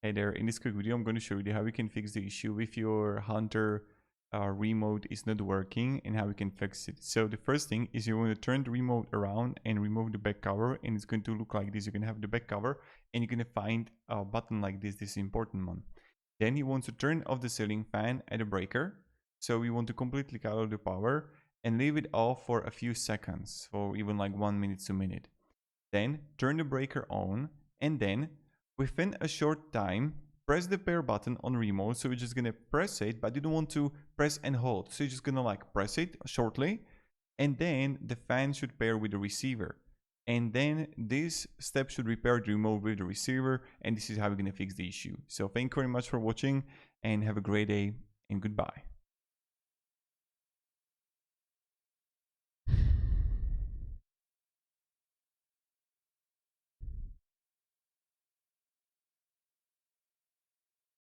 Hey there, in this quick video I'm going to show you how you can fix the issue if your Hunter remote is not working and how we can fix it. So the first thing is you want to turn the remote around and remove the back cover, and it's going to look like this. You can have the back cover and you're going to find a button like this is important one. Then you want to turn off the ceiling fan at the breaker. So you want to completely cut off the power and leave it off for a few seconds, or even like 1 minute to a minute. Then turn the breaker on, and then within a short time, press the pair button on remote. So you're just gonna press it, but you don't want to press and hold. So you're just gonna like press it shortly, and then the fan should pair with the receiver. And then this step should repair the remote with the receiver, and this is how we're gonna fix the issue. So thank you very much for watching, and have a great day, and goodbye.